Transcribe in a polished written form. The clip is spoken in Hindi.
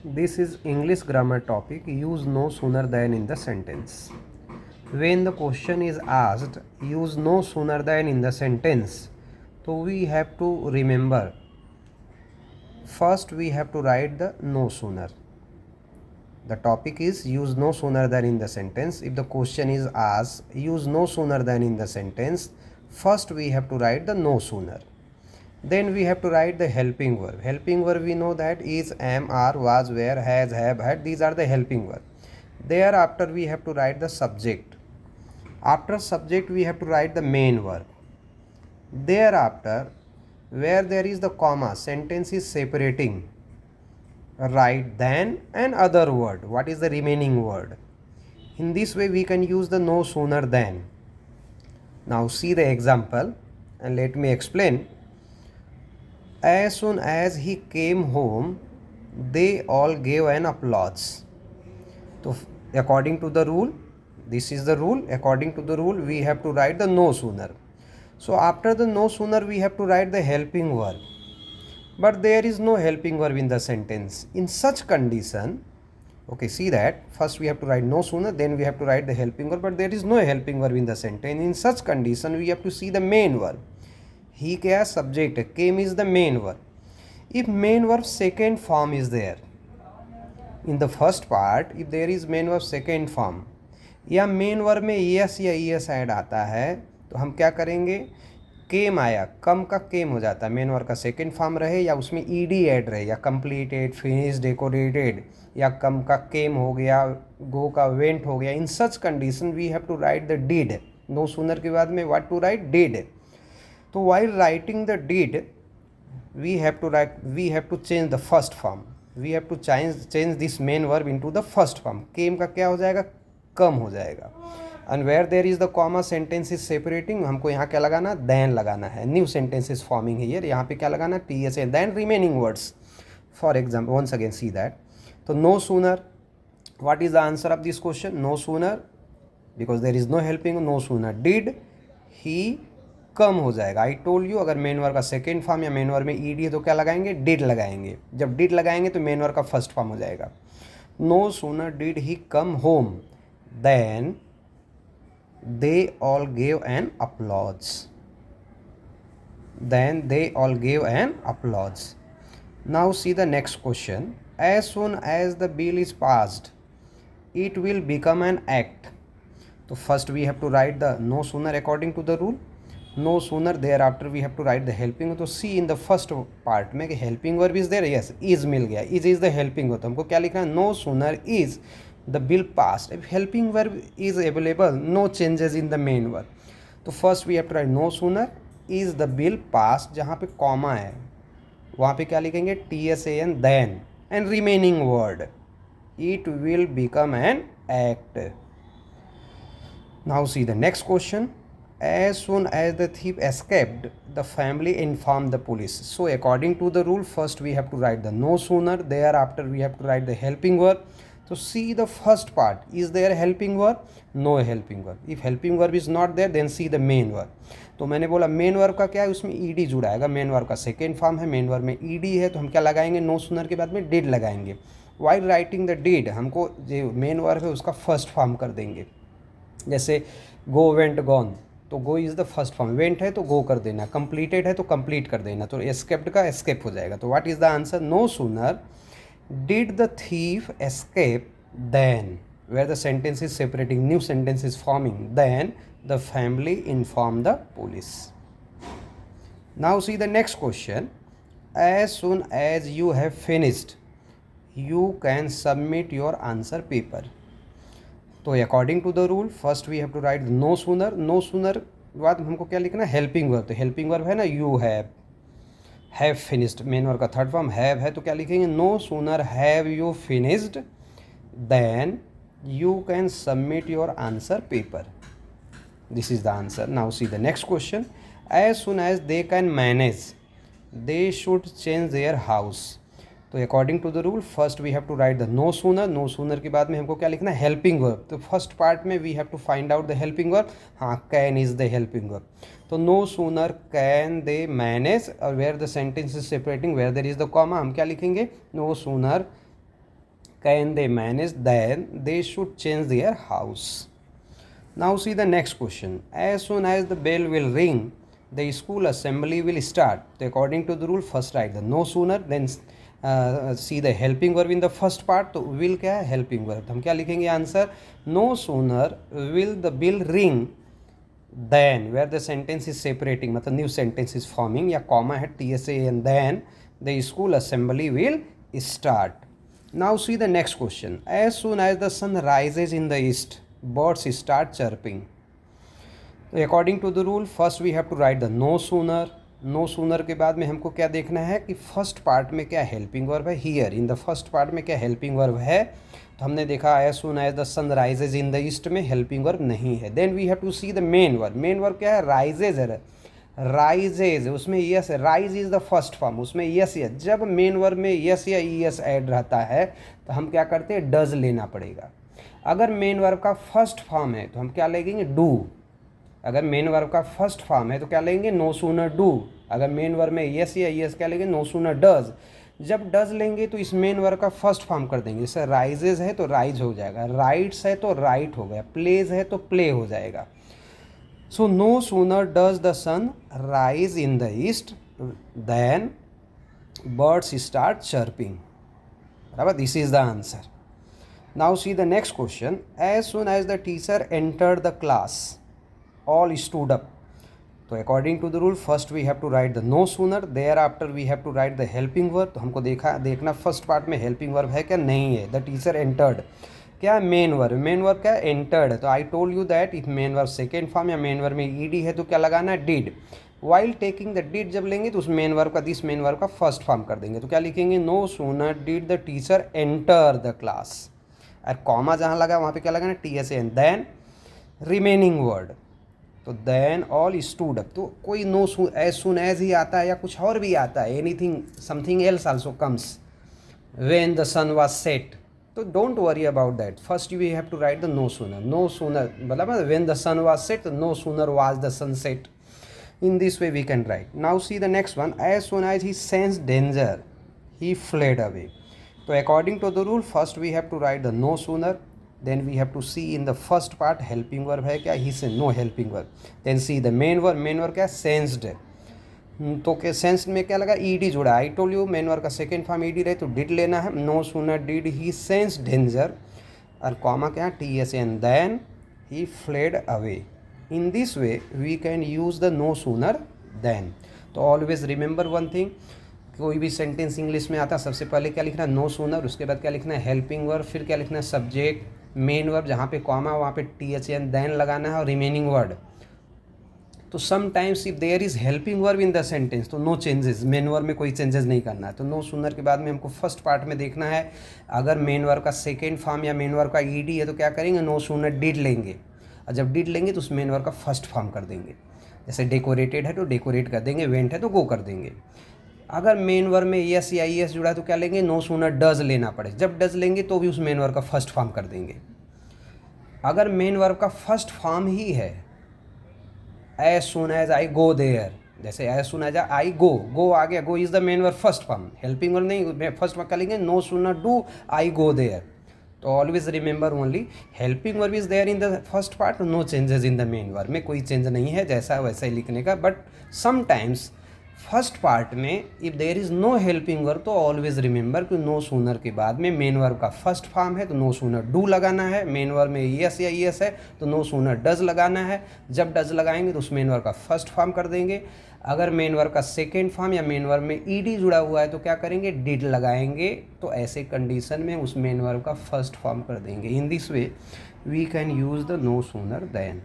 This is English grammar topic. Use no sooner than in the sentence. When the question is asked, use no sooner than in the sentence. So we have to remember. First, we have to write the no sooner. The topic is use no sooner than in the sentence. If the question is asked, use no sooner than in the sentence. First, we have to write the no sooner. Then we have to write the helping verb. Helping verb we know that is, am, are, was, were, has, have, had. These are the helping verb. Thereafter we have to write the subject. After subject we have to write the main verb. Thereafter, where there is the comma, sentence is separating, write then and other word. What is the remaining word? In this way we can use the no sooner than. Now see the example and let me explain. As soon as he came home, they all gave an applause. So according to the rule, this is the rule. According to the rule, we have to write the no sooner. So after the no sooner, we have to write the helping verb. But there is no helping verb in the sentence. In such condition, okay, see that first we have to write no sooner, then we have to write the helping verb, but there is no helping verb in the sentence. In such condition, we have to see the main verb. He क्या subject है, came is the main verb. If main verb second form is there, in the first part, if there is main verb second form या main verb में yes या es ऐड आता है, तो हम क्या करेंगे, केम आया, कम का केम हो जाता है, मेन वर्ब का सेकेंड फॉर्म रहे या उसमें ईडी ऐड रहे, या कंप्लीटेड, फिनिश, डेकोरेटेड, या कम का केम हो गया, गो का वेंट हो गया. In such condition we have to write the did. No sooner के बाद में व्हाट टू राइट, डिड. तो while writing the did, we have to change the first form. We have to change this main verb into the first form. came का क्या हो जाएगा, कम हो जाएगा. And where there is the comma, sentence is separating, हमको यहाँ क्या लगाना, then लगाना है. New sentence is forming here. यहाँ पे क्या लगाना, TSA, then remaining words. For example, once again see that. So no sooner, what is the answer of this question? No sooner, because there is no helping, no sooner did he कम हो जाएगा. आई टोल्ड यू, अगर मेन वर्ब का सेकेंड फॉर्म या मेन वर्ब में ईडी है तो क्या लगाएंगे, डिड लगाएंगे. जब डिड लगाएंगे तो मेन वर्ब का फर्स्ट फॉर्म हो जाएगा. No sooner did he come home then they all gave an applause. Then they all gave an applause. Now see the next question. As soon as the bill is passed, it will become an act. So first we have to write the no sooner according to the rule. No sooner, thereafter we have to write the helping. तो see in the first part में helping verb is there, yes, is मिल गया, is the helping verb. तो हमको क्या लिखना है, no sooner is the bill passed. If helping verb is available, no changes in the main verb. तो first we have to write no sooner is the bill passed, जहाँ पे कॉमा है वहाँ पे क्या लिखेंगे, TSAN, then and remaining word, it will become an act. Now see the next question. As soon as the thief escaped, the family informed the police. So according to the rule, first we have to write the no sooner, thereafter we have to write the helping verb. So see the first part, is there a helping verb? No helping verb. If helping verb is not there, then see the main verb. तो मैंने बोला मेन वर्ब का क्या है, उसमें ईडी जुड़ा है. मेन वर्ब का सेकेंड फॉर्म है, मेन वर्ब में ईडी है, तो हम क्या लगाएंगे, नो सूनर के बाद में डिड लगाएंगे. वाइल राइटिंग द डिड, हमको जो मेन वर्ब है उसका फर्स्ट फॉर्म कर देंगे. जैसे गो, वेंट, गॉन, तो go is the first form, went है तो गो कर देना, कंप्लीटेड है तो कंप्लीट कर देना, तो एस्केप्ड का एस्केप हो जाएगा. तो what is the answer, no sooner did the thief escape then, where the sentence is separating, new sentence is forming, then the family inform the police. Now see the next question. As soon as you have finished you can submit your answer paper. तो according to the rule, first we have to write no sooner. No sooner बाद हमको क्या लिखना है, हेल्पिंग वर्ब. तो हेल्पिंग वर्ब है ना, you have finished, main verb का थर्ड फॉर्म हैव है, तो क्या लिखेंगे, no sooner have you finished then you can submit your answer paper. This is the answer. Now see the next question. As soon as they can manage they should change their house. तो according to the rule, first we have to write the no sooner. No sooner के बाद में हमको क्या लिखना है, हेल्पिंग वर्ब. तो फर्स्ट पार्ट में we have to find out the helping verb. हाँ, can is the helping verb. तो no sooner can they manage, और where the sentence is separating, where there is the comma, हम क्या लिखेंगे, no sooner can they manage, then they should change their house. Now see the next question. As soon as the bell will ring, the school assembly will start. So according to the rule, first write the no sooner, then see the helping verb in the first part. तो will क्या है? Helping verb. तो हम क्या लिखेंगे answer? No sooner will the bell ring then, where the sentence is separating, मतलब new sentence is forming, या comma है TSA, and then the school assembly will start. Now see the next question. As soon as the sun rises in the east, birds start chirping. तो according to the rule first we have to write the no sooner. No sooner के बाद में हमको क्या देखना है कि फर्स्ट पार्ट में क्या हेल्पिंग वर्ब है. Here in the first part में क्या हेल्पिंग वर्ब है. तो हमने देखा as soon as the sun rises in the east में हेल्पिंग वर्ब नहीं है. Then we have to see the main verb. Main verb क्या है? राइजेज है. राइजेज उसमें यस है. Rise is the first form, उसमें यस है. जब मेन वर्ब में यस या ईएस ऐड रहता है तो हम क्या करते हैं? डज लेना पड़ेगा. अगर मेन वर्ब का फर्स्ट फॉर्म है तो हम क्या लेंगे? डू. अगर मेन वर्ब का फर्स्ट फॉर्म है तो क्या लेंगे? No sooner do. अगर मेन वर्ब में यस या यस क्या लेंगे? No sooner does. जब डज लेंगे तो इस मेन वर्ब का फर्स्ट फॉर्म कर देंगे. जैसे राइजेज है तो राइज हो जाएगा, राइट्स है तो राइट हो गया, प्लेज है तो प्ले हो जाएगा. So no sooner does the sun rise in the east then birds start chirping. बराबर, this is the answer. Now see the next question. As soon as the teacher entered the class all stood up. तो according to the rule first we have to write the no sooner, thereafter we have to write the helping verb. तो हमको देखना फर्स्ट पार्ट में हेल्पिंग वर्ब है क्या? नहीं है. द टीचर एंटर्ड क्या है? Main verb. मेन वर्ब क्या है? एंटर्ड. तो I told you that if main verb second form या मेन वर्ब में ईडी है तो क्या लगाना है? Did. While taking the did जब लेंगे तो उस मेन वर्ब का दिस मेन वर्ब का फर्स्ट फॉर्म कर देंगे. तो क्या लिखेंगे? No sooner did the teacher enter the class. और कॉमा जहाँ लगा वहाँ पे क्या लगाना? TSA. And then remaining word. तो देन ऑल स्टूड अप. तो कोई नो एज सुन एज ही आता है या कुछ और भी आता है. Anything something else also comes when the sun was set. तो don't worry about that. First you have to write the no sooner. No sooner मतलब when the sun was set, no sooner was the sun set. In this way we can write. Now see the next one. As soon as ही sensed danger he fled away. तो according to the rule first we have to write the no sooner. Then we have to see in the first part helping verb है क्या? He said no helping verb. Then see the main verb. main verb क्या? sensed. तो क्या sensed में क्या लगा? ed जुड़ा. I told you main verb का second form ed रहे तो did लेना है. no sooner did he sense danger और comma क्या? TSA and then he fled away. In this way we can use the no sooner then. तो always remember one thing. कोई भी सेंटेंस इंग्लिश में आता सबसे पहले क्या लिखना है? No sooner. उसके बाद क्या लिखना है? Helping verb. फिर क्या लिखना है? सब्जेक्ट, मेन वर्ब, जहाँ पे कॉमा वहाँ पे THA एंड देन लगाना है और रिमेनिंग वर्ड. तो sometimes if there is helping verb in the sentence तो नो चेंजेस. मेन वर्ब में कोई चेंजेस नहीं करना है. तो नो सूनर के बाद में हमको फर्स्ट पार्ट में देखना है. अगर मेन वर्ब का सेकेंड फॉर्म या मेन वर्ब का ईडी है तो क्या करेंगे? नो सूनर डिड लेंगे. और जब डिड लेंगे तो उस मेन वर्ब का फर्स्ट फॉर्म कर देंगे. जैसे डेकोरेटेड है तो डेकोरेट कर देंगे, वेंट है तो गो कर देंगे. अगर मेन वर्ब में यस या ईएस जुड़ा है तो क्या लेंगे? नो सूनर डज लेना पड़े. जब डज लेंगे तो भी उस मेन वर्ब का फर्स्ट फॉर्म कर देंगे. अगर मेन वर्ब का फर्स्ट फॉर्म ही है as soon as I go there, जैसे as soon as I go, go आ गया, go is the main verb first form. Helping verb नहीं, फर्स्ट फॉर्म क्या लेंगे? No sooner do I go there. तो always remember only helping verb is there in the first part, no changes in the main verb. में कोई चेंज नहीं है, जैसा वैसा ही लिखने का. बट समटाइम्स फर्स्ट पार्ट में if there is no helping verb तो ऑलवेज रिमेंबर कि नो सूनर के बाद में मेन वर्ब का फर्स्ट फॉर्म है तो नो सूनर डू लगाना है. मेन वर्ब में यस या ईएस है तो नो सूनर डज लगाना है. जब डज लगाएंगे तो उस मेन वर्ब का फर्स्ट फॉर्म कर देंगे. अगर मेन वर्ब का सेकेंड फॉर्म या मेन वर्ब में ईडी जुड़ा हुआ है तो क्या करेंगे? डिड लगाएंगे. तो ऐसे कंडीशन में उस मेन वर्ब का फर्स्ट फॉर्म कर देंगे. In this way we can use the no sooner then.